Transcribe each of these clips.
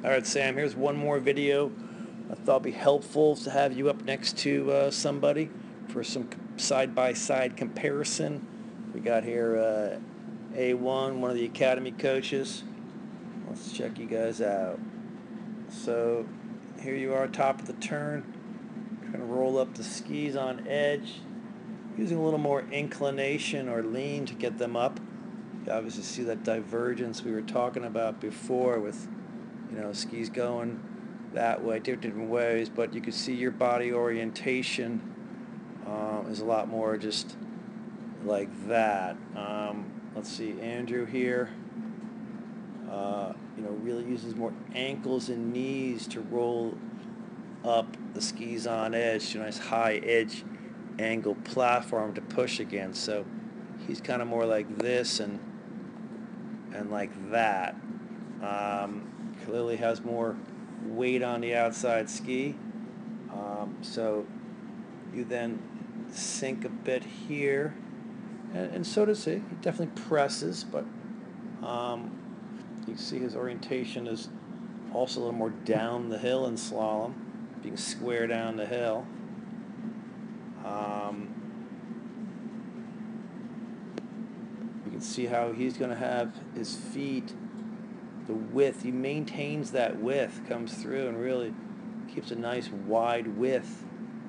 Alright, Sam, here's one more video. I thought it'd be helpful to have you up next to somebody for some side-by-side comparison. We got here A1, one of the academy coaches. Let's check you guys out. So here you are, top of the turn. Trying to roll up the skis on edge, using a little more inclination or lean to get them up. You obviously see that divergence we were talking about before with, skis going that way, different ways, but you can see your body orientation is a lot more just like that. Let's see, Andrew here, really uses more ankles and knees to roll up the skis on edge to a nice high edge angle platform to push against. So he's kind of more like this and like that. Clearly has more weight on the outside ski. So you then sink a bit here, and so does he. He definitely presses, but you see his orientation is also a little more down the hill in slalom, being square down the hill. You can see how he's going to have his feet, the width, he maintains that width, comes through and really keeps a nice wide width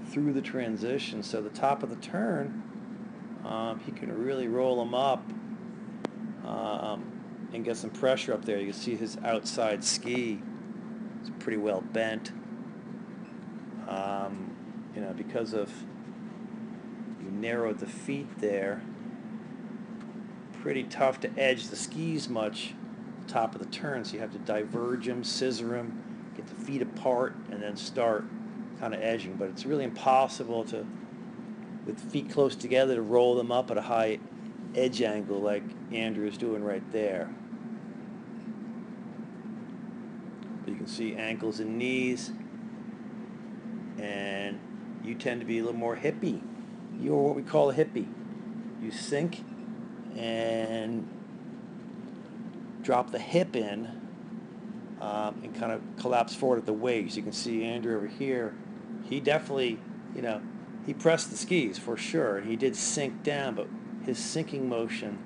through the transition. So the top of the turn, he can really roll them up and get some pressure up there. You can see his outside ski is pretty well bent. Because of you narrowed the feet there, pretty tough to edge the skis much top of the turn, so you have to diverge them, scissor them, get the feet apart, and then start kind of edging. But it's really impossible to, with feet close together, to roll them up at a high edge angle like Andrew is doing right there. But you can see ankles and knees, and you tend to be a little more hippy. You're what we call a hippy. You sink and drop the hip in and kind of collapse forward at the waist. You can see Andrew over here. He definitely, he pressed the skis for sure, and he did sink down, but his sinking motion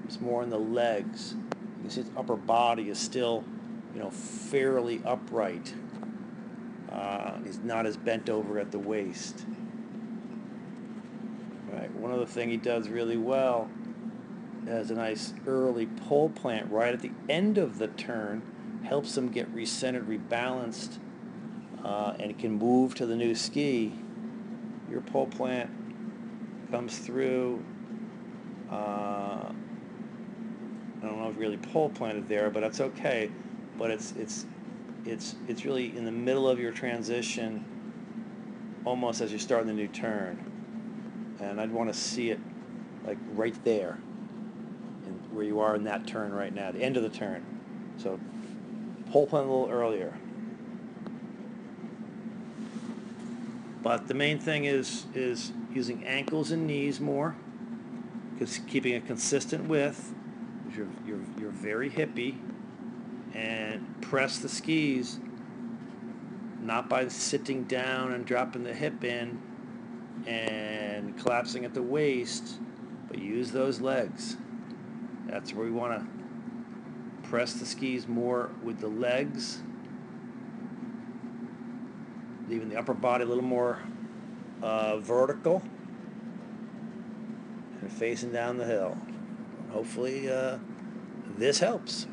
was more in the legs. You can see his upper body is still, fairly upright. He's not as bent over at the waist. Right. One other thing he does really well has a nice early pole plant right at the end of the turn, helps him get recentered, rebalanced, and can move to the new ski. Your pole plant comes through. I don't know if really pole planted there, but that's okay. But it's really in the middle of your transition, almost as you're starting the new turn. And I'd want to see it like right there, where you are in that turn right now, the end of the turn. So pole plant a little earlier. But the main thing is using ankles and knees more, because keeping a consistent width. You're very hippy, and press the skis not by sitting down and dropping the hip in and collapsing at the waist, but use those legs. That's where we want to press the skis more with the legs, leaving the upper body a little more vertical and facing down the hill. Hopefully this helps.